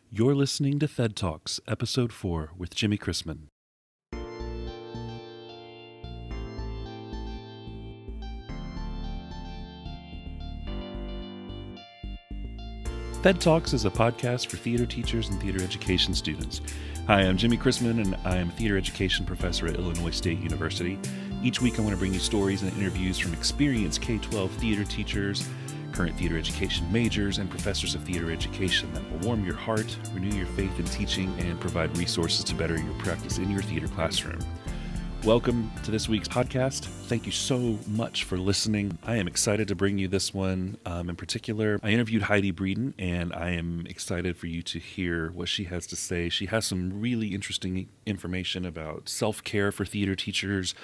You're listening to Thed Talks, Episode 4 with Jimmy Chrisman. Thed Talks is a podcast for theater teachers and theater education students. Hi, I'm Jimmy Chrisman, and I am a theater education professor at Illinois State University. Each week I want to bring you stories and interviews from experienced K-12 theater teachers, current theater education majors, and professors of theater education that will warm your heart, renew your faith in teaching, and provide resources to better your practice in your theater classroom. Welcome to this week's podcast. Thank you so much for listening. I am excited to bring you this one. In particular, I interviewed Heidi Breeden, and I am excited for you to hear what she has to say. She has some really interesting information about self-care for theater teachers,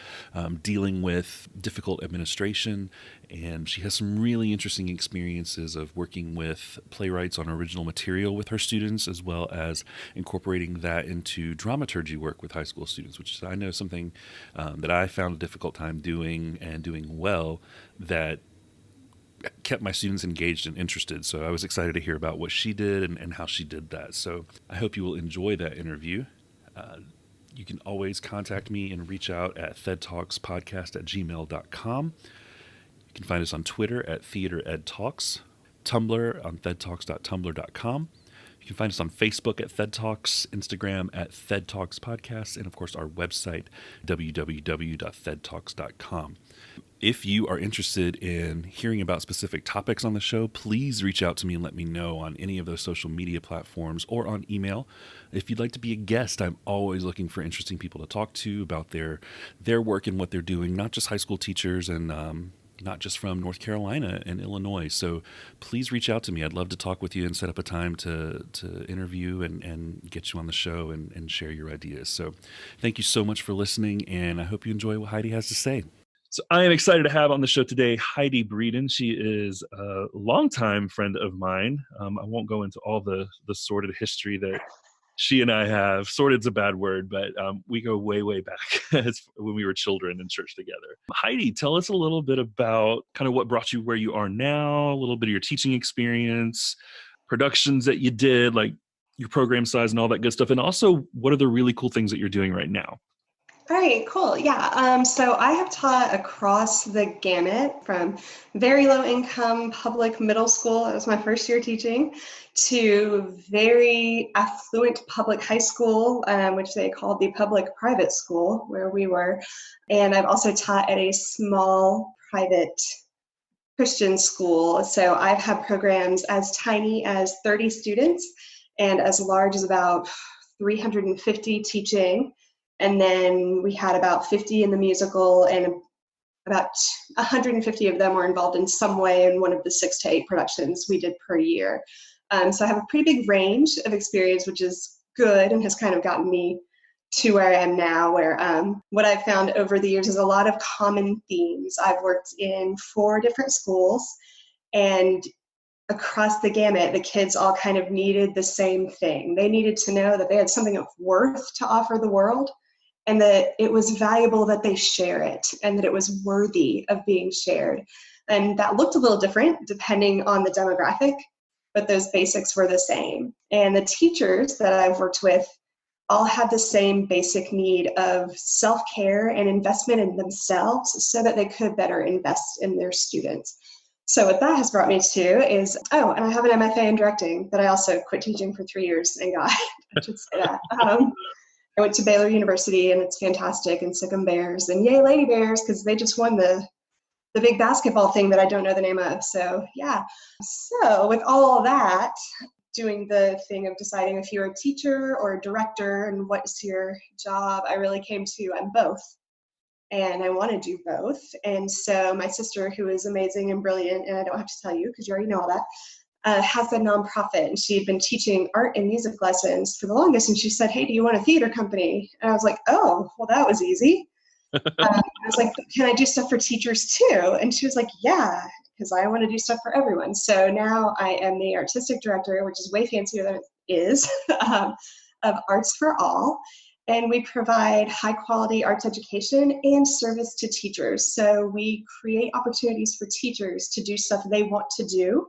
dealing with difficult administration, and she has some really interesting experiences of working with playwrights on original material with her students, as well as incorporating that into dramaturgy work with high school students, which I know is something that I found a difficult time doing and doing well, that kept my students engaged and interested. So I was excited to hear about what she did and how she did that. So I hope you will enjoy that interview. You can always contact me and reach out at thedtalkspodcast@gmail.com. You can find us on Twitter at TheaterEdTalks, Tumblr on thedtalks.tumblr.com. You can find us on Facebook at Thed Talks, Instagram at Thed Talks Podcast, and of course our website, www.thedtalks.com. If you are interested in hearing about specific topics on the show, please reach out to me and let me know on any of those social media platforms or on email. If you'd like to be a guest, I'm always looking for interesting people to talk to about their work and what they're doing, not just high school teachers and not just from North Carolina and Illinois. So please reach out to me. I'd love to talk with you and set up a time to interview and get you on the show and share your ideas. So thank you so much for listening, and I hope you enjoy what Heidi has to say. So I am excited to have on the show today Heidi Breeden. She is a longtime friend of mine. I won't go into all the sordid history that she and I have. Sorted's a bad word, but we go way, way back. It's when we were children in church together. Heidi, tell us a little bit about kind of what brought you where you are now, a little bit of your teaching experience, productions that you did, like your program size and all that good stuff. And also, what are the really cool things that you're doing right now? All right, cool. Yeah. So I have taught across the gamut from very low income public middle school, that was my first year teaching, to very affluent public high school, which they called the public private school where we were. And I've also taught at a small private Christian school. So I've had programs as tiny as 30 students and as large as about 350 teaching. And then we had about 50 in the musical, and about 150 of them were involved in some way in one of the 6 to 8 productions we did per year. So I have a pretty big range of experience, which is good and has kind of gotten me to where I am now, where what I've found over the years is a lot of common themes. I've worked in 4 different schools, and across the gamut, the kids all kind of needed the same thing. They needed to know that they had something of worth to offer the world, and that it was valuable that they share it, and that it was worthy of being shared. And that looked a little different depending on the demographic, but those basics were the same. And the teachers that I've worked with all had the same basic need of self-care and investment in themselves so that they could better invest in their students. So what that has brought me to is, and I have an MFA in directing that I also quit teaching for 3 years, thank God. I should say that. I went to Baylor University, and it's fantastic, and Sikkim Bears, and yay Lady Bears, because they just won the big basketball thing that I don't know the name of. So yeah. So with all that, doing the thing of deciding if you're a teacher or a director and what's your job, I really came to I'm both. And I want to do both. And so my sister, who is amazing and brilliant, and I don't have to tell you because you already know all that, has a nonprofit, and she had been teaching art and music lessons for the longest. And she said, "Hey, do you want a theater company?" And I was like, "Oh, well, that was easy." I was like, "Can I do stuff for teachers too?" And she was like, "Yeah, because I want to do stuff for everyone." So now I am the artistic director, which is way fancier than it is, of Arts for All. And we provide high quality arts education and service to teachers. So we create opportunities for teachers to do stuff they want to do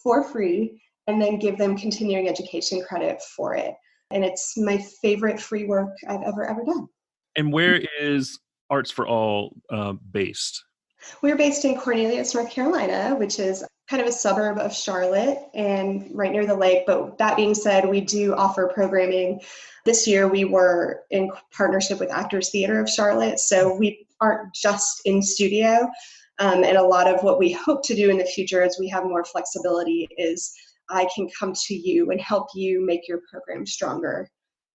for free and then give them continuing education credit for it. And it's my favorite free work I've ever done. And where is Arts for All based? We're based in Cornelius, North Carolina, which is kind of a suburb of Charlotte and right near the lake. But that being said, we do offer programming. This year, we were in partnership with Actors Theater of Charlotte. So we aren't just in studio. And a lot of what we hope to do in the future as we have more flexibility is I can come to you and help you make your program stronger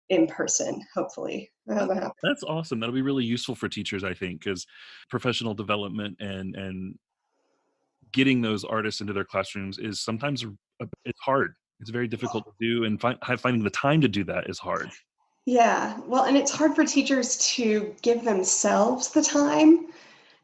in person, hopefully. That's awesome. That'll be really useful for teachers, I think, because professional development and getting those artists into their classrooms is sometimes it's hard. It's very difficult to do, and finding the time to do that is hard. Yeah, well, and it's hard for teachers to give themselves the time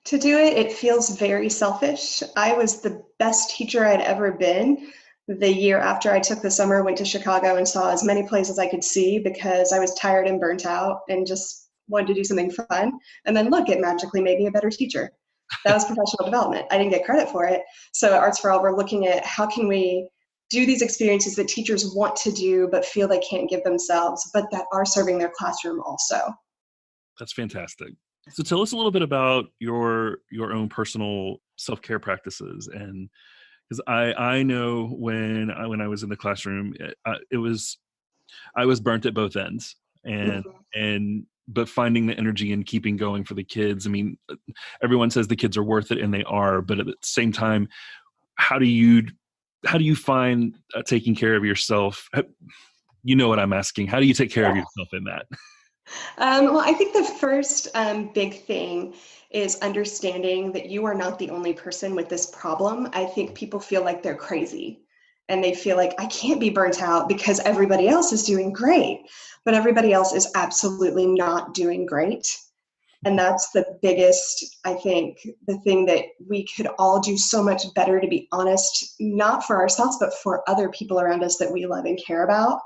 to do it. It feels very selfish. I was the best teacher I'd ever been the year after I took the summer, went to Chicago and saw as many plays as I could see because I was tired and burnt out and just wanted to do something fun. And then look, it magically made me a better teacher. That was professional development. I didn't get credit for it. So at Arts for All, we're looking at how can we do these experiences that teachers want to do but feel they can't give themselves, but that are serving their classroom also. That's fantastic. So tell us a little bit about your own personal self-care practices, and because I know when I was in the classroom, I was burnt at both ends, and Mhm. but finding the energy and keeping going for the kids. I mean, everyone says the kids are worth it, and they are, but at the same time, how do you find taking care of yourself? You know what I'm asking. How do you take care of Yeah. yourself in that? Well, I think the first big thing is understanding that you are not the only person with this problem. I think people feel like they're crazy and they feel like I can't be burnt out because everybody else is doing great, but everybody else is absolutely not doing great. And that's the biggest, I think, the thing that we could all do so much better, to be honest, not for ourselves, but for other people around us that we love and care about.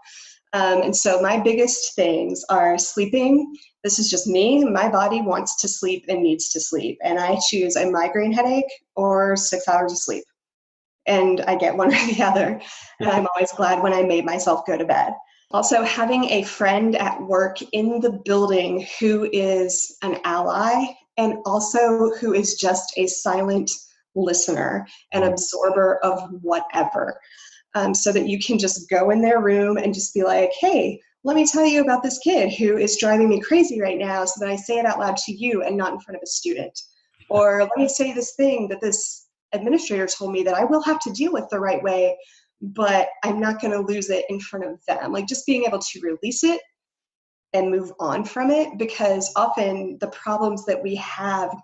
And so my biggest things are sleeping. This is just me. My body wants to sleep and needs to sleep. And I choose a migraine headache or 6 hours of sleep. And I get one or the other. And I'm always glad when I made myself go to bed. Also, having a friend at work in the building who is an ally and also who is just a silent listener and absorber of whatever. So that you can just go in their room and just be like, hey, let me tell you about this kid who is driving me crazy right now, so that I say it out loud to you and not in front of a student. Or let me say this thing that this administrator told me that I will have to deal with the right way, but I'm not going to lose it in front of them. Like just being able to release it and move on from it, because often the problems that we have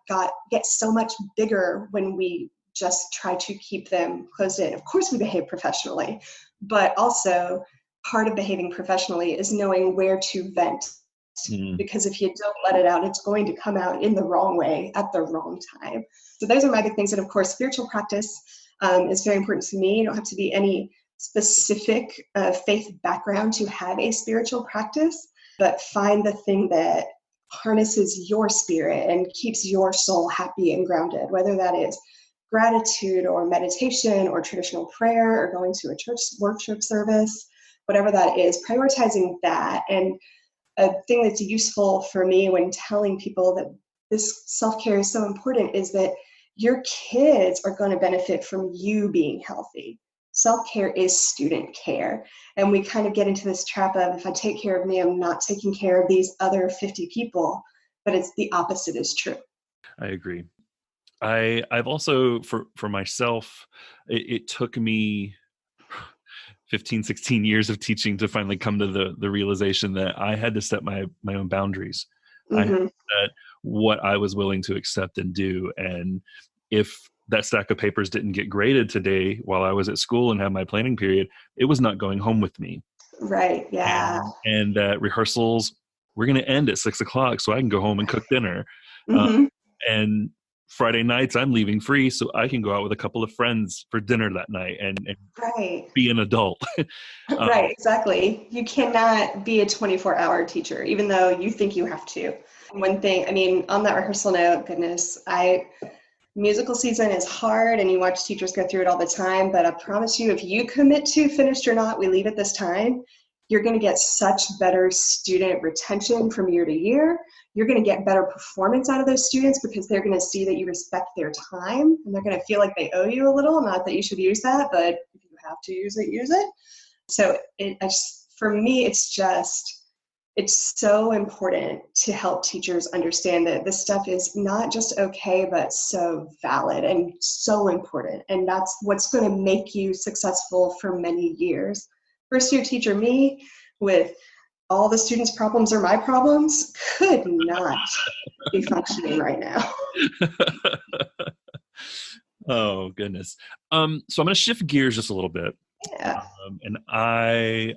get so much bigger when we just try to keep them closed in. Of course, we behave professionally, but also part of behaving professionally is knowing where to vent. Mm. Because if you don't let it out, it's going to come out in the wrong way at the wrong time. So those are my big things. And of course, spiritual practice is very important to me. You don't have to be any specific faith background to have a spiritual practice, but find the thing that harnesses your spirit and keeps your soul happy and grounded, whether that is gratitude or meditation or traditional prayer or going to a church worship service, whatever that is, prioritizing that. And a thing that's useful for me when telling people that this self-care is so important is that your kids are going to benefit from you being healthy. Self-care is student care. And we kind of get into this trap of, if I take care of me, I'm not taking care of these other 50 people, but it's the opposite is true. I agree. I've also for myself, it took me 15, 16 years of teaching to finally come to the realization that I had to set my own boundaries. I had Mm-hmm. to set what I was willing to accept and do. And if that stack of papers didn't get graded today while I was at school and had my planning period, it was not going home with me. Right. Yeah. And rehearsals we're going to end at 6 o'clock so I can go home and cook dinner. Uh, Mm-hmm. and Friday nights I'm leaving free so I can go out with a couple of friends for dinner that night and Right. be an adult. Right, exactly. You cannot be a 24-hour teacher, even though you think you have to. One thing, I mean, on that rehearsal note, goodness, musical season is hard and you watch teachers go through it all the time, but I promise you, if you commit to finished or not, we leave at this time, you're going to get such better student retention from year to year. You're going to get better performance out of those students because they're going to see that you respect their time, and they're going to feel like they owe you a little. Not that you should use that, but if you have to use it, use it. So for me, it's so important to help teachers understand that this stuff is not just okay, but so valid and so important. And that's what's going to make you successful for many years. First year teacher me, with all the students' problems are my problems, could not be functioning right now. Oh, goodness. So I'm going to shift gears just a little bit. Yeah. And a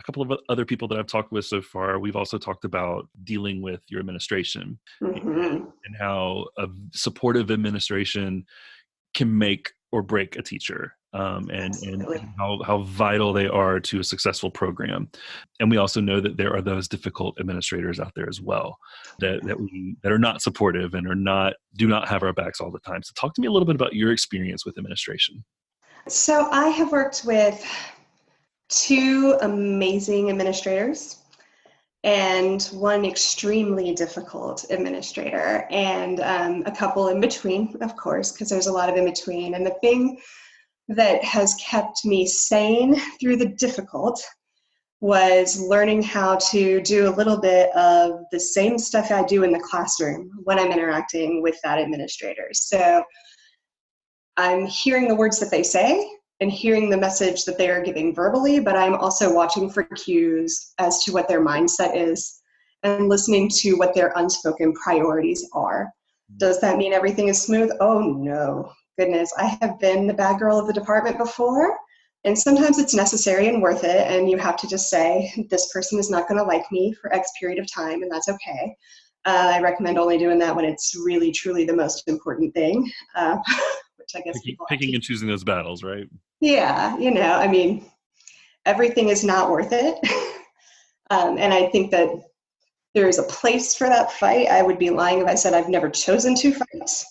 couple of other people that I've talked with so far, we've also talked about dealing with your administration and how a supportive administration can make or break a teacher, and how vital they are to a successful program. And we also know that there are those difficult administrators out there as well that are not supportive and do not have our backs all the time. So talk to me a little bit about your experience with administration. So I have worked with 2 amazing administrators and 1 extremely difficult administrator, and a couple in between, of course, because there's a lot of in between. And the thing that has kept me sane through the difficult was learning how to do a little bit of the same stuff I do in the classroom when I'm interacting with that administrator. So I'm hearing the words that they say and hearing the message that they are giving verbally, but I'm also watching for cues as to what their mindset is and listening to what their unspoken priorities are. Does that mean everything is smooth? Oh no, goodness. I have been the bad girl of the department before, and sometimes it's necessary and worth it, and you have to just say, this person is not going to like me for X period of time, and that's okay. I recommend only doing that when it's really, truly the most important thing, which I guess picking and choosing those battles, right? Yeah, I mean, everything is not worth it. And I think that there is a place for that fight. I would be lying if I said I've never chosen to fight.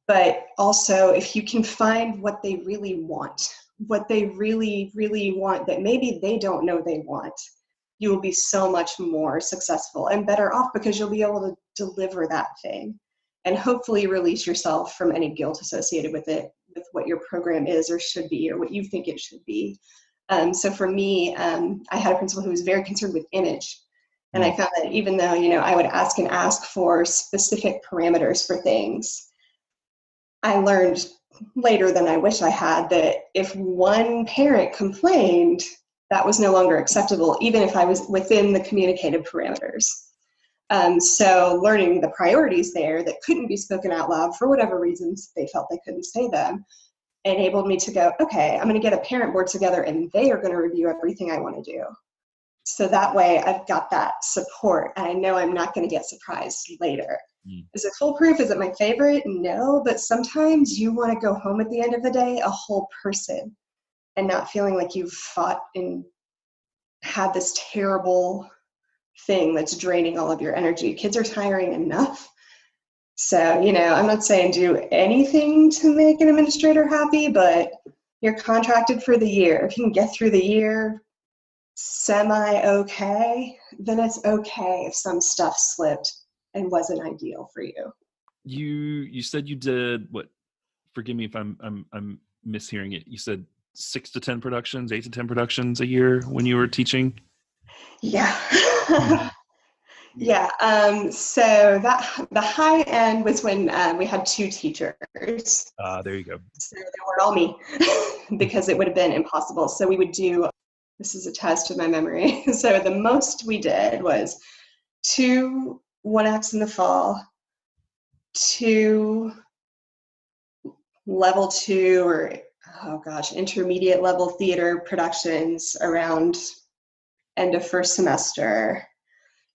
But also, if you can find what they really want, what they really, really want that maybe they don't know they want, you will be so much more successful and better off because you'll be able to deliver that thing and hopefully release yourself from any guilt associated with it, with what your program is or should be or what you think it should be. So for me, I had a principal who was very concerned with image. And I found that even though, I would ask for specific parameters for things, I learned later than I wish I had that if one parent complained, that was no longer acceptable, even if I was within the communicative parameters. So learning the priorities there that couldn't be spoken out loud for whatever reasons they felt they couldn't say them enabled me to go, okay, I'm going to get a parent board together and they are going to review everything I want to do. So that way I've got that support and I know I'm not going to get surprised later. Is it foolproof? Is it my favorite? No, but sometimes you want to go home at the end of the day a whole person and not feeling like you've fought and had this terrible thing that's draining all of your energy. Kids are tiring enough. So, I'm not saying do anything to make an administrator happy, but you're contracted for the year. If you can get through the year semi-okay, then it's okay if some stuff slipped and wasn't ideal for you. You said you did what? Forgive me if I'm mishearing it. You said 6 to 10 productions, 8 to 10 productions a year when you were teaching? Yeah. Yeah. So the high end was when we had 2 teachers. There you go. So they weren't all me because it would have been impossible. So we would do, this is a test of my memory. So the most we did was 2 one-acts in the fall, 2 level 2 or, intermediate level theater productions around end of first semester,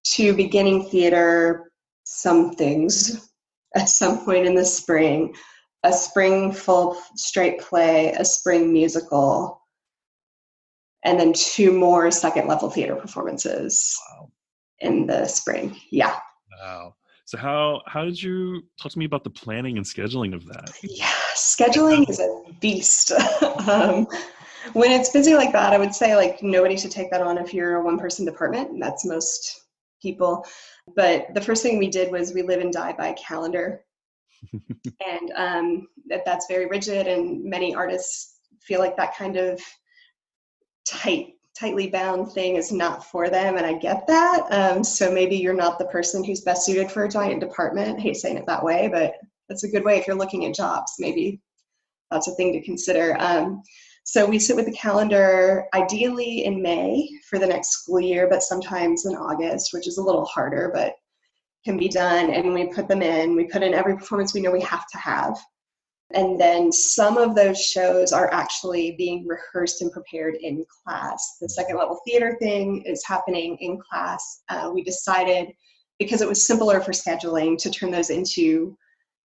2 beginning theater some things at some point in the spring, a spring full straight play, a spring musical, and then 2 more second level theater performances in the spring. Yeah. Wow. So how did you talk to me about the planning and scheduling of that? Yeah, scheduling is a beast. um, when it's busy like that, I would say like nobody should take that on if you're a one-person department, and that's most people. But the first thing we did was we live and die by calendar, and that's very rigid, and many artists feel like that kind of tightly bound thing is not for them, and I get that. So maybe you're not the person who's best suited for a giant department. I hate saying it that way, but that's a good way if you're looking at jobs. Maybe that's a thing to consider. So we sit with the calendar ideally in May for the next school year, but sometimes in August, which is a little harder, but can be done. And we put them in. We put in every performance we know we have to have. And then some of those shows are actually being rehearsed and prepared in class. The second level theater thing is happening in class. We decided, because it was simpler for scheduling, to turn those into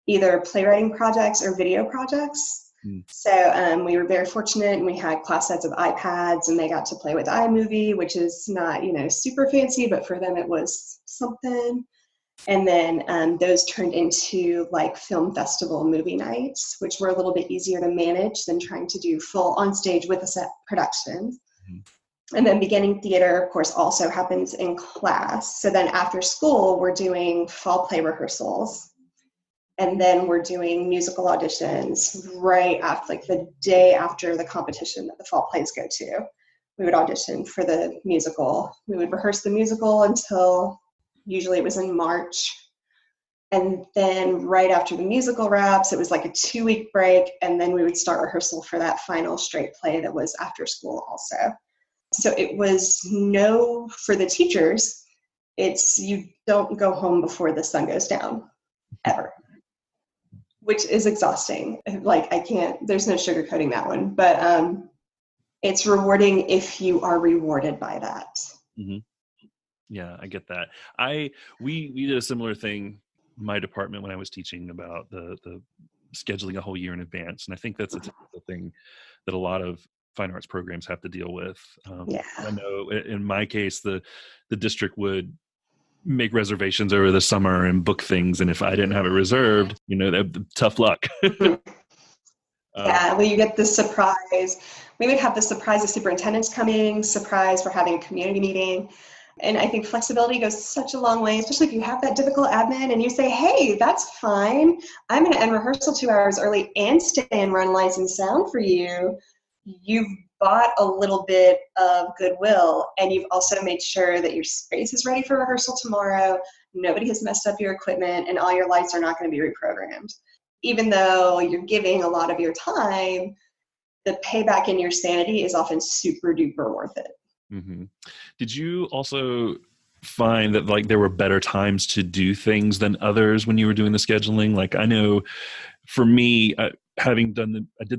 either playwriting projects or video projects. So we were very fortunate, and we had class sets of iPads, and they got to play with iMovie, which is not, super fancy, but for them it was something. And then those turned into like film festival movie nights, which were a little bit easier to manage than trying to do full on stage with a set production. And then beginning theater, of course, also happens in class. So then after school, we're doing fall play rehearsals. And then we're doing musical auditions right after, like the day after the competition that the fall plays go to. We would audition for the musical. We would rehearse the musical until usually it was in March. And then right after the musical wraps, it was like a 2-week break. And then we would start rehearsal for that final straight play that was after school also. So it was for the teachers, it's you don't go home before the sun goes down, ever. Which is exhausting. Like there's no sugarcoating that one, but it's rewarding if you are rewarded by that. Mm-hmm. Yeah, I get that. We did a similar thing in my department when I was teaching about the scheduling a whole year in advance. And I think that's a typical thing that a lot of fine arts programs have to deal with. I know in my case, the district would make reservations over the summer and book things, and if I didn't have it reserved, tough luck. Well, you get the surprise. We would have the surprise of superintendents coming, surprise for having a community meeting. And I think flexibility goes such a long way, especially if you have that difficult admin and you say, hey, that's fine. I'm going to end rehearsal 2 hours early and stay and run lights and sound for you. You've bought a little bit of goodwill, and you've also made sure that your space is ready for rehearsal tomorrow. Nobody has messed up your equipment, and all your lights are not going to be reprogrammed. Even though you're giving a lot of your time, the payback in your sanity is often super duper worth it. Mm-hmm. Did you also find that like there were better times to do things than others when you were doing the scheduling? Like I know for me, I did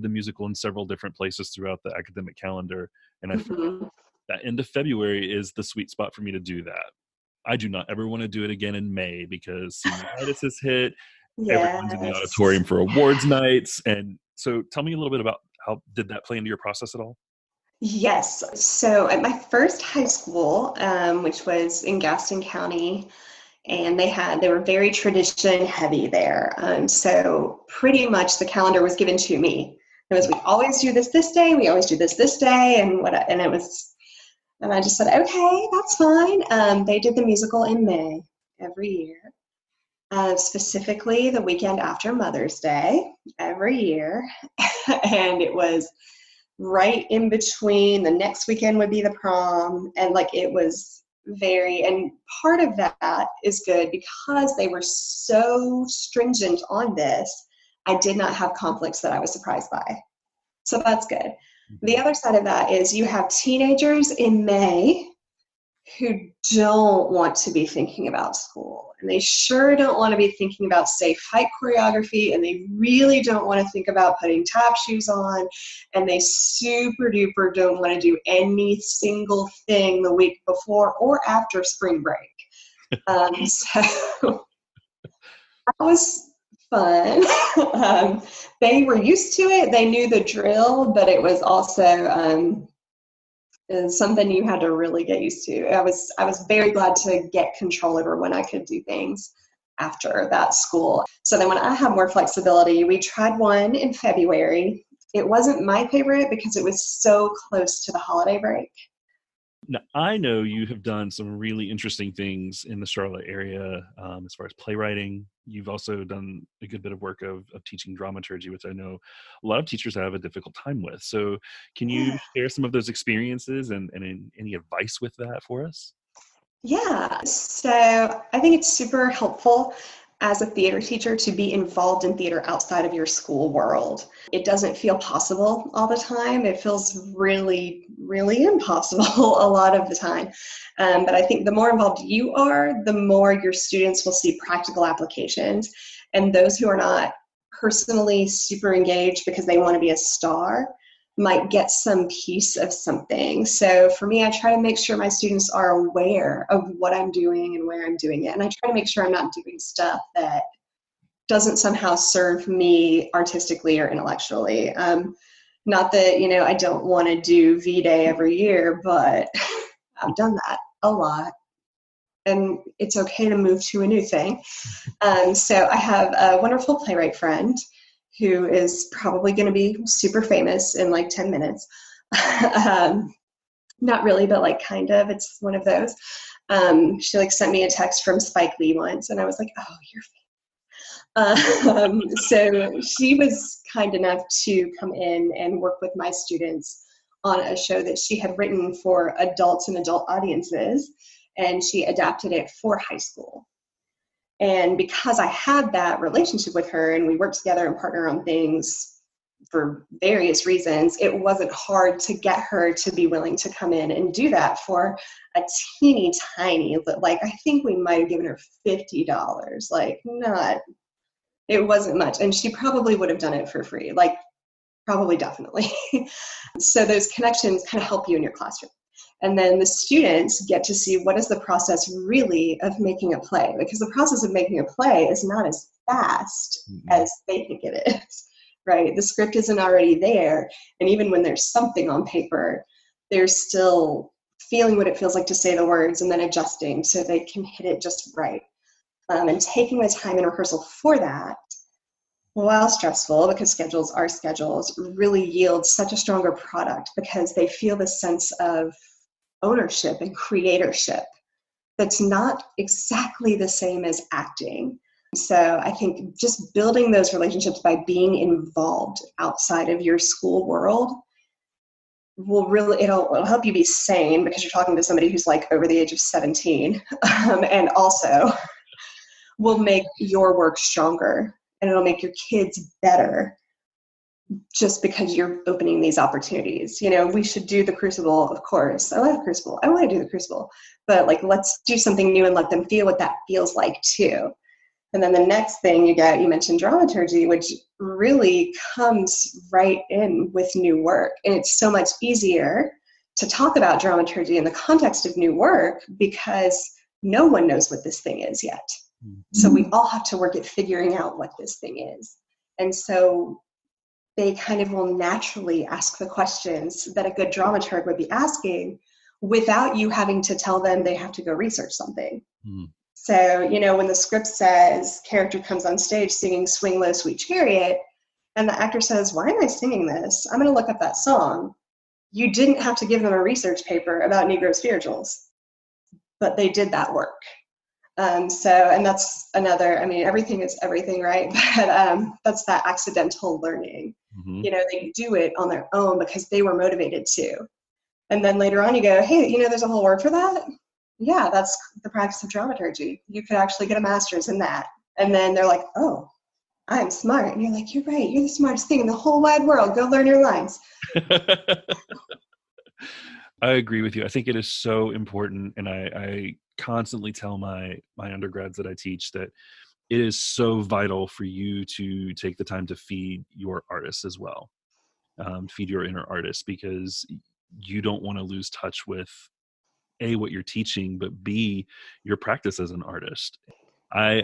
the musical in several different places throughout the academic calendar, and I found that end of February is the sweet spot for me to do that. I do not ever want to do it again in May because senioritis has hit. Yes. Everyone's in the auditorium for awards nights. And so tell me a little bit about how did that play into your process at all? Yes. So at my first high school, which was in Gaston County, and they were very tradition heavy there. So pretty much the calendar was given to me. It was, we always do this day, we always do this day, and I just said, okay, that's fine. They did the musical in May every year, specifically the weekend after Mother's Day every year. And it was right in between. The next weekend would be the prom, and like it was and part of that is good because they were so stringent on this. I did not have conflicts that I was surprised by. So that's good. The other side of that is you have teenagers in May who don't want to be thinking about school, and they sure don't want to be thinking about safe height choreography, and they really don't want to think about putting tap shoes on, and they super duper don't want to do any single thing the week before or after spring break. So that was fun. They were used to it. They knew the drill, but it was also is something you had to really get used to. I was very glad to get control over when I could do things. after that school. So then when I had more flexibility, we tried one in February. It wasn't my favorite because it was so close to the holiday break. Now, I know you have done some really interesting things in the Charlotte area as far as playwriting. You've also done a good bit of work of teaching dramaturgy, which I know a lot of teachers have a difficult time with. So can you Yeah. share some of those experiences and any advice with that for us? Yeah, so I think it's super helpful as a theater teacher to be involved in theater outside of your school world. It doesn't feel possible all the time. It feels really, really impossible a lot of the time. But I think the more involved you are, the more your students will see practical applications. And those who are not personally super engaged because they want to be a star might get some piece of something. So for me, I try to make sure my students are aware of what I'm doing and where I'm doing it. And I try to make sure I'm not doing stuff that doesn't somehow serve me artistically or intellectually. Not that, I don't want to do V-Day every year, but I've done that a lot. And it's okay to move to a new thing. So I have a wonderful playwright friend who is probably going to be super famous in like 10 minutes. um, Not really, but like kind of. It's one of those. She like sent me a text from Spike Lee once, and I was like, "Oh, you're so she was kind enough to come in and work with my students on a show that she had written for adults and adult audiences, and she adapted it for high school. And because I had that relationship with her and we worked together and partner on things for various reasons, it wasn't hard to get her to be willing to come in and do that for a teeny tiny, like I think we might have given her $50, like not, it wasn't much. And she probably would have done it for free, like probably definitely. So those connections kind of help you in your classroom. And then the students get to see what is the process really of making a play, because the process of making a play is not as fast as they think it is, right? The script isn't already there. And even when there's something on paper, they're still feeling what it feels like to say the words and then adjusting so they can hit it just right. And taking the time in rehearsal for that, while stressful, because schedules are schedules, really yields such a stronger product because they feel the sense of ownership and creatorship that's not exactly the same as acting. So I think just building those relationships by being involved outside of your school world will really, it'll help you be sane because you're talking to somebody who's like over the age of 17, and also will make your work stronger and it'll make your kids better just because you're opening these opportunities. We should do the Crucible, of course. I love Crucible. I want to do the Crucible, but like, let's do something new and let them feel what that feels like too. And then the next thing you mentioned dramaturgy, which really comes right in with new work. And it's so much easier to talk about dramaturgy in the context of new work because no one knows what this thing is yet. So we all have to work at figuring out what this thing is. And so they kind of will naturally ask the questions that a good dramaturg would be asking without you having to tell them they have to go research something. So, when the script says character comes on stage singing Swing Low, Sweet Chariot, and the actor says, why am I singing this? I'm going to look up that song. You didn't have to give them a research paper about Negro spirituals, but they did that work. And that's another, everything is everything, right? But that's that accidental learning. They do it on their own because they were motivated to. And then later on you go, hey, there's a whole word for that? Yeah, that's the practice of dramaturgy. You could actually get a master's in that. And then they're like, oh, I'm smart. And you're like, you're right. You're the smartest thing in the whole wide world. Go learn your lines. I agree with you. I think it is so important. And I constantly tell my undergrads that I teach that it is so vital for you to take the time to feed your artists as well, feed your inner artists, because you don't want to lose touch with A, what you're teaching, but B, your practice as an artist. I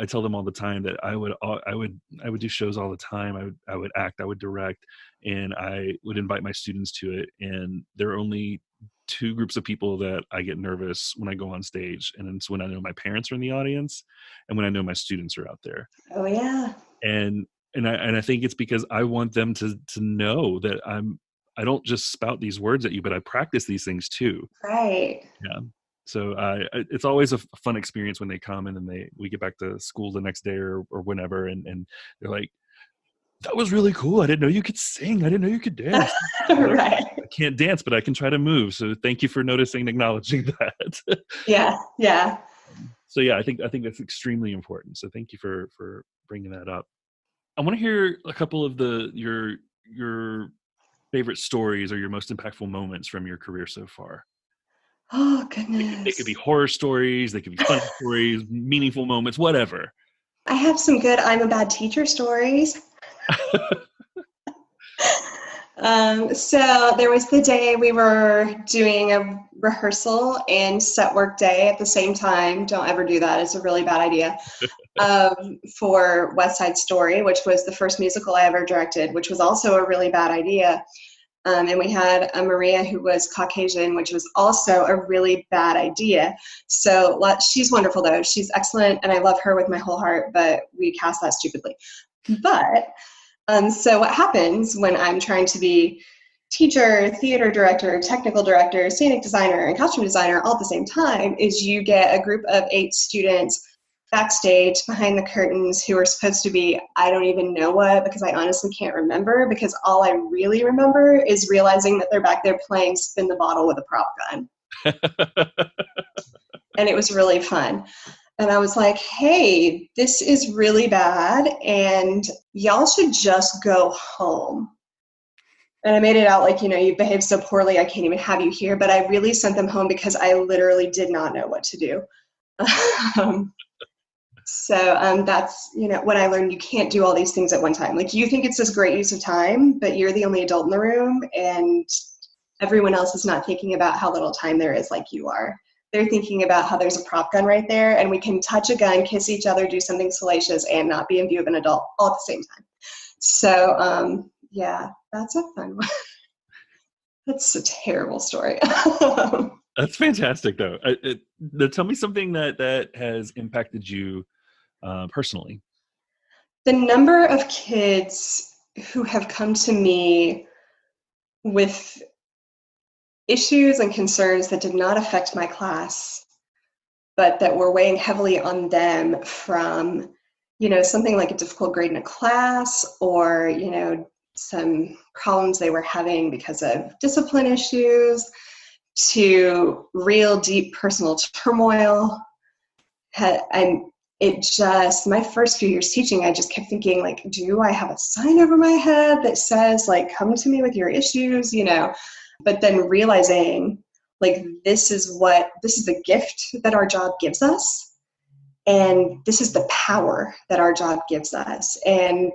tell them all the time that I would do shows all the time. I would act, I would direct, and I would invite my students to it. And there are only two groups of people that I get nervous when I go on stage, and it's when I know my parents are in the audience and when I know my students are out there. Oh yeah. And I think it's because I want them to know that I don't just spout these words at you, but I practice these things too. Right. Yeah. So it's always a fun experience when they come and then we get back to school the next day or whenever, and they're like, "That was really cool. I didn't know you could sing. I didn't know you could dance." Like, Right. I can't dance, but I can try to move. So thank you for noticing and acknowledging that. Yeah. Yeah. So yeah, I think that's extremely important. So thank you for bringing that up. I want to hear a couple of your favorite stories or your most impactful moments from your career so far. Oh They could be goodness. horror stories, they could be funny stories, meaningful moments, whatever. I have some good I'm a bad teacher stories. So there was the day we were doing a rehearsal and set work day at the same time. Don't ever do that. It's a really bad idea. For West Side Story, which was the first musical I ever directed, which was also a really bad idea. And we had a Maria who was Caucasian, which was also a really bad idea. So she's wonderful though. She's excellent and I love her with my whole heart, but we cast that stupidly. But so what happens when I'm trying to be teacher, theater director, technical director, scenic designer, and costume designer all at the same time is you get a group of 8 students backstage behind the curtains who are supposed to be, I don't even know what, because I honestly can't remember, because all I really remember is realizing that they're back there playing spin the bottle with a prop gun. And it was really fun. And I was like, hey, this is really bad, and y'all should just go home. And I made it out like, you behaved so poorly, I can't even have you here. But I really sent them home because I literally did not know what to do. So that's, when I learned you can't do all these things at one time. Like, you think it's this great use of time, but you're the only adult in the room, and everyone else is not thinking about how little time there is like you are. They're thinking about how there's a prop gun right there, and we can touch a gun, kiss each other, do something salacious, and not be in view of an adult all at the same time. So, yeah, that's a fun one. That's a terrible story. That's fantastic, though. Tell me something that has impacted you personally. The number of kids who have come to me with issues and concerns that did not affect my class, but that were weighing heavily on them from, something like a difficult grade in a class, or, some problems they were having because of discipline issues, to real deep personal turmoil. My first few years teaching, I just kept thinking, like, do I have a sign over my head that says, like, come to me with your issues, But then realizing, like, this is the gift that our job gives us, and this is the power that our job gives us, and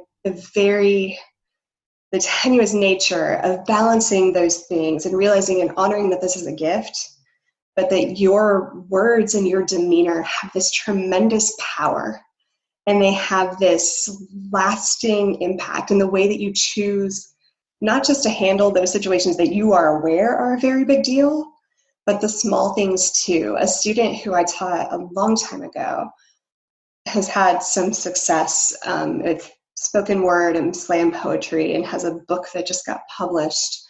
the tenuous nature of balancing those things and realizing and honoring that this is a gift, but that your words and your demeanor have this tremendous power, and they have this lasting impact in the way that you choose not just to handle those situations that you are aware are a very big deal, but the small things too. A student who I taught a long time ago has had some success with spoken word and slam poetry, and has a book that just got published.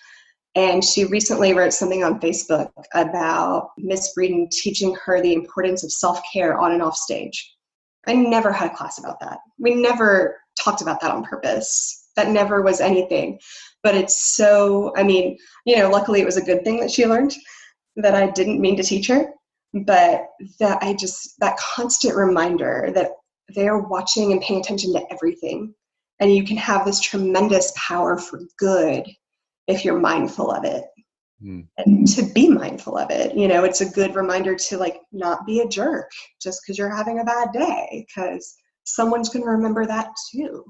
And she recently wrote something on Facebook about Miss Breeden teaching her the importance of self-care on and off stage. I never had a class about that. We never talked about that on purpose. That never was anything. But it's so, luckily it was a good thing that she learned, that I didn't mean to teach her, but that constant reminder that they're watching and paying attention to everything. And you can have this tremendous power for good if you're mindful of it. And to be mindful of it, it's a good reminder to, like, not be a jerk just because you're having a bad day, because someone's going to remember that too.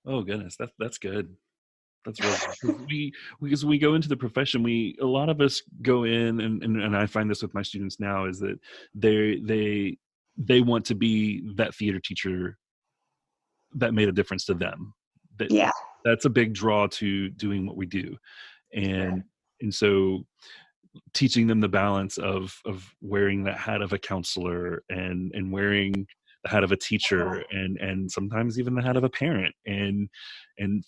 Oh goodness, that's good. That's really good. Because we go into the profession, a lot of us go in, and I find this with my students now, is that they want to be that theater teacher that made a difference to them. That's a big draw to doing what we do, and so teaching them the balance of wearing the hat of a counselor and wearing the hat of a teacher and sometimes even the hat of a parent, and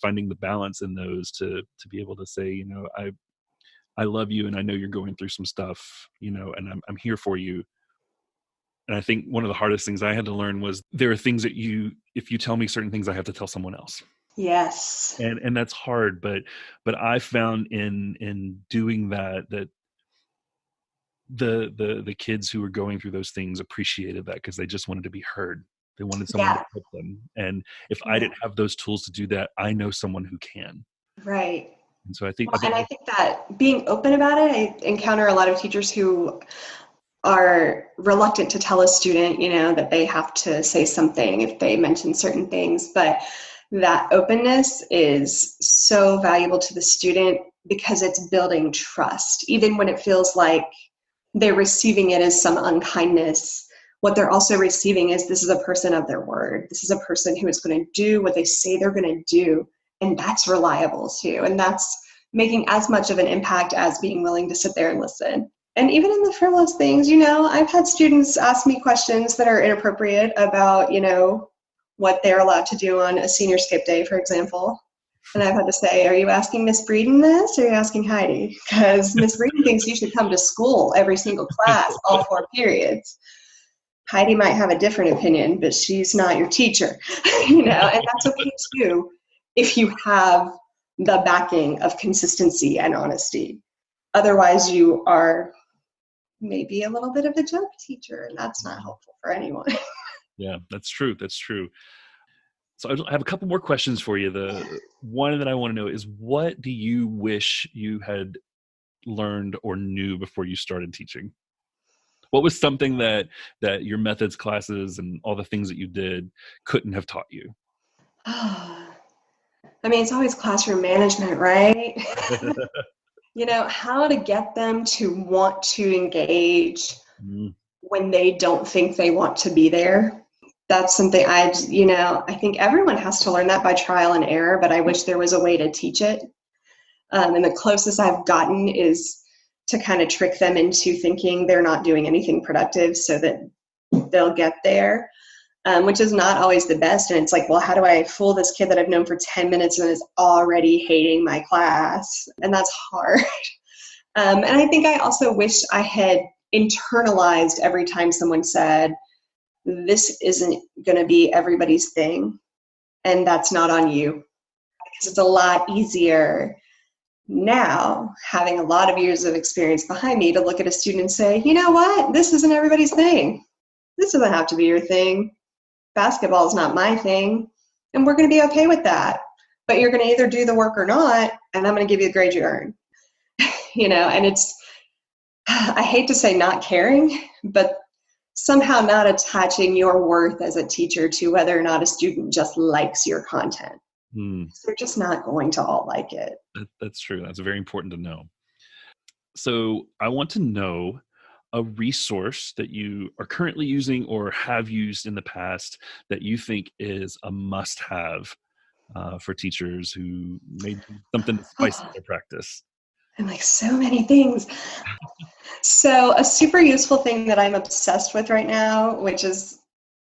finding the balance in those to be able to say, you know, I love you and I know you're going through some stuff, you know, and I'm here for you. And I think one of the hardest things I had to learn was there are things that if you tell me certain things, I have to tell someone else. Yes. And that's hard, but I found in doing that the kids who were going through those things appreciated that, because they just wanted to be heard. They wanted someone to Yeah. help them. And if I Yeah. didn't have those tools to do that, I know someone who can. Right. And so I Well, think and I think that being open about it, I encounter a lot of teachers who are reluctant to tell a student, you know, that they have to say something if they mention certain things. But that openness is so valuable to the student because it's building trust. Even when it feels like they're receiving it as some unkindness, what they're also receiving is this is a person of their word. This is a person who is going to do what they say they're going to do. And that's reliable too. And that's making as much of an impact as being willing to sit there and listen. And even in the frivolous things, you know, I've had students ask me questions that are inappropriate about, you know, what they're allowed to do on a senior skip day, for example. And I've had to say, are you asking Miss Breeden this, or are you asking Heidi? Because Miss Breeden thinks you should come to school every single class, all 4 periods. Heidi might have a different opinion, but she's not your teacher, you know, and that's okay too if you have the backing of consistency and honesty. Otherwise, you are maybe a little bit of a joke teacher, and that's not helpful for anyone. Yeah, that's true. That's true. So I have a couple more questions for you. The one that I want to know is, what do you wish you had learned or knew before you started teaching? What was something that your methods classes and all the things that you did couldn't have taught you? I mean, it's always classroom management, right? You know, how to get them to want to engage Mm, when they don't think they want to be there. That's something you know, I think everyone has to learn that by trial and error, but I wish there was a way to teach it. And the closest I've gotten is to kind of trick them into thinking they're not doing anything productive so that they'll get there, which is not always the best. And it's like, well, how do I fool this kid that I've known for 10 minutes and is already hating my class? And that's hard. And I think I also wish I had internalized every time someone said, this isn't going to be everybody's thing, and that's not on you. Because it's a lot easier now, having a lot of years of experience behind me, to look at a student and say, you know what, this isn't everybody's thing. This doesn't have to be your thing. Basketball is not my thing, and we're going to be okay with that. But you're going to either do the work or not, and I'm going to give you the grade you earn. You know, and it's, I hate to say not caring, but somehow not attaching your worth as a teacher to whether or not a student just likes your content. They're just not going to all like it. that's true. That's very important to know. So I want to know a resource that you are currently using or have used in the past that you think is a must-have for teachers who may need something to spice up Oh, their practice. I'm like, so many things. So a super useful thing that I'm obsessed with right now, which is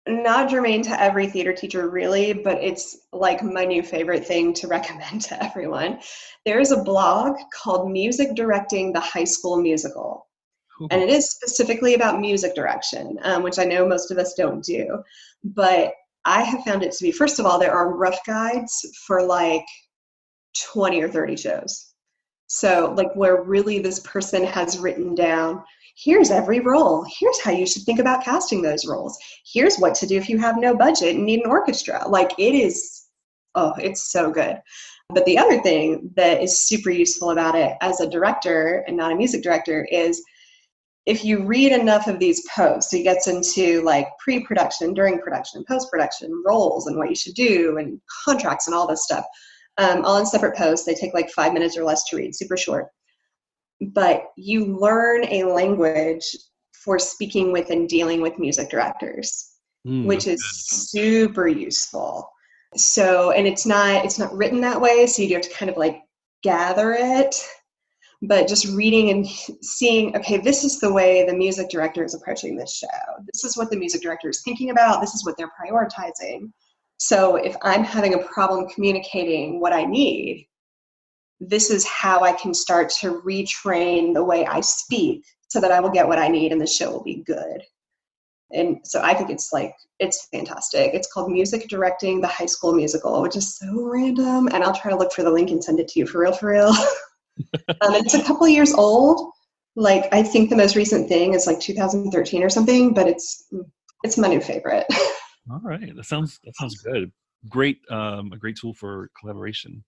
not germane to every theater teacher really, but it's like my new favorite thing to recommend to everyone. There is a blog called Music Directing the High School Musical. And Ooh. it is specifically about music direction, which I know most of us don't do. But I have found it to be, first of all, there are rough guides for like 20 or 30 shows. So, like, where really this person has written down, here's every role. Here's how you should think about casting those roles. Here's what to do if you have no budget and need an orchestra. Like, it is, oh, it's so good. But the other thing that is super useful about it as a director and not a music director is, if you read enough of these posts, it gets into like pre-production, during production, post-production, roles and what you should do and contracts and all this stuff. All in separate posts. They take like 5 minutes or less to read, super short. But you learn a language for speaking with and dealing with music directors, which That's is good. super useful. So, and it's not written that way, so you do have to kind of like gather it. but just reading and seeing, okay, this is the way the music director is approaching this show. This is what the music director is thinking about. This is what they're prioritizing. So if I'm having a problem communicating what I need, this is how I can start to retrain the way I speak so that I will get what I need and the show will be good. And so I think it's fantastic. It's called Music Directing the High School Musical, which is so random. And I'll try to look for the link and send it to you for real. It's a couple of years old. Like, I think the most recent thing is like 2013 or something, but it's my new favorite. All right. That sounds good. Great. A great tool for collaboration.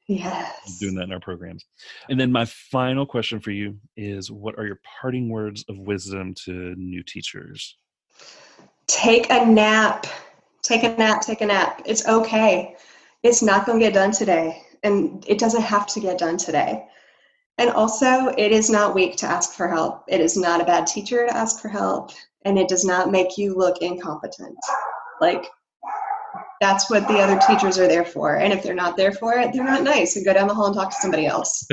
Yes. Doing that in our programs. And then my final question for you is, what are your parting words of wisdom to new teachers? Take a nap. Take a nap. It's okay. It's not going to get done today. And it doesn't have to get done today. And also, it is not weak to ask for help. It is not a bad teacher to ask for help. And it does not make you look incompetent. Like, that's what the other teachers are there for. And if they're not there for it, they're not nice, and go down the hall and talk to somebody else.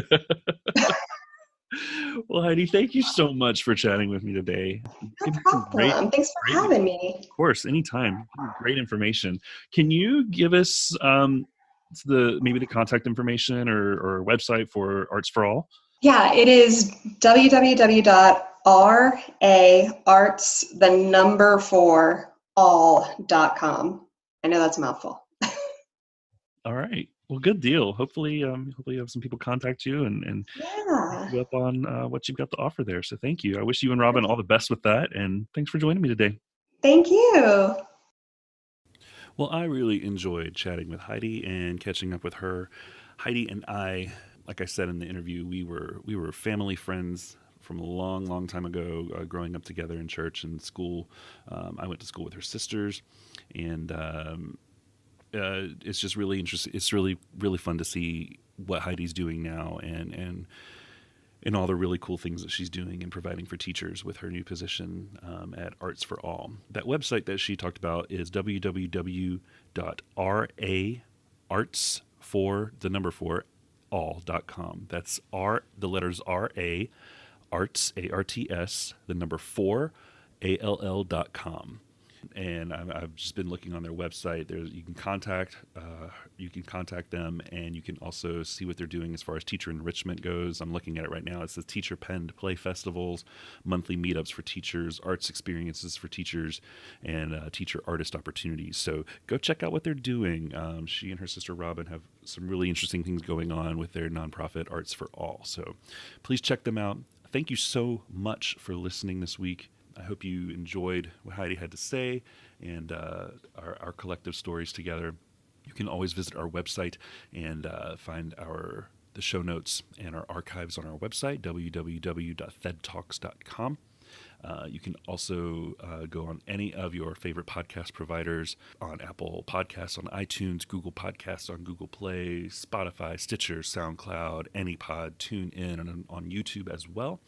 Well, Heidi, thank you so much for chatting with me today. No problem. Thanks for having me. Of course, anytime. Great information. Can you give us maybe the contact information or website for Arts for All? Yeah, it is www.arts4all.com. I know that's a mouthful. All right. Well, good deal. Hopefully you have some people contact you and Yeah. you up on what you've got to offer there. So thank you. I wish you and Robin all the best with that. And thanks for joining me today. Thank you. Well, I really enjoyed chatting with Heidi and catching up with her. Heidi and I, like I said in the interview, we were family friends from a long, long time ago, growing up together in church and school. I went to school with her sisters, and it's just really interesting. It's really, really fun to see what Heidi's doing now and all the really cool things that she's doing and providing for teachers with her new position at Arts for All. That website that she talked about is www.arts4all.com. That's the letters R-A, arts, A-R-T-S, 4, A-L-L.com. And I've just been looking on their website. You can contact them, and you can also see what they're doing as far as teacher enrichment goes. I'm looking at it right now. It says teacher penned play festivals, monthly meetups for teachers, arts experiences for teachers, and teacher artist opportunities. So go check out what they're doing. She and her sister Robin have some really interesting things going on with their nonprofit Arts for All. So please check them out. Thank you so much for listening this week. I hope you enjoyed what Heidi had to say and our collective stories together. You can always visit our website and find the show notes and our archives on our website, www.fedtalks.com. You can also go on any of your favorite podcast providers, on Apple Podcasts, on iTunes, Google Podcasts, on Google Play, Spotify, Stitcher, SoundCloud, AnyPod, TuneIn, and on YouTube as well.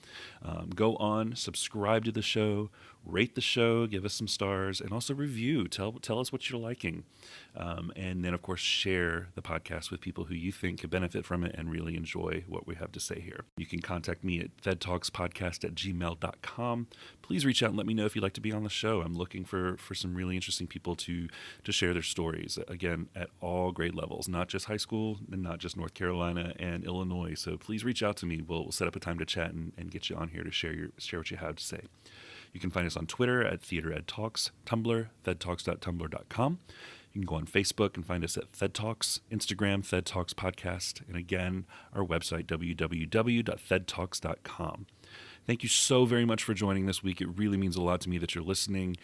Go on, subscribe to the show, rate the show, give us some stars, and also review. Tell us what you're liking. And then, of course, share the podcast with people who you think could benefit from it and really enjoy what we have to say here. You can contact me at fedtalkspodcast@gmail.com. Please reach out and let me know if you'd like to be on the show. I'm looking for some really interesting people to share their stories, again, at all grade levels, not just high school and not just North Carolina and Illinois. So please reach out to me. We'll set up a time to chat and get you on here to share what you have to say. You can find us on Twitter at TheaterEdTalks, Tumblr, fedtalks.tumblr.com. You can go on Facebook and find us at FedTalks, Instagram, FedTalks Podcast, and again, our website, www.fedtalks.com. Thank you so very much for joining this week. It really means a lot to me that you're listening.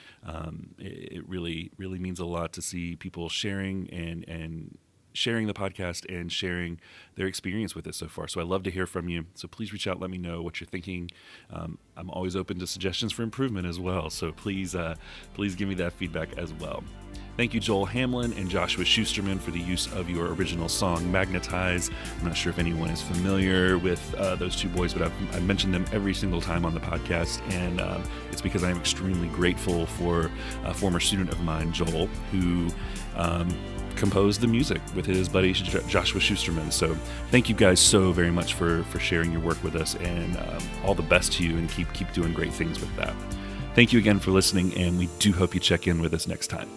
It really, really means a lot to see people sharing and sharing the podcast and sharing their experience with it so far. So I love to hear from you. So please reach out, let me know what you're thinking. I'm always open to suggestions for improvement as well. So please give me that feedback as well. Thank you, Joel Hamlin and Joshua Schusterman, for the use of your original song, Magnetize. I'm not sure if anyone is familiar with those two boys, but I've mentioned them every single time on the podcast, and it's because I'm extremely grateful for a former student of mine, Joel, who composed the music with his buddy Joshua Schusterman. So thank you guys so very much for sharing your work with us, and all the best to you, and keep doing great things with that. Thank you again for listening, and we do hope you check in with us next time.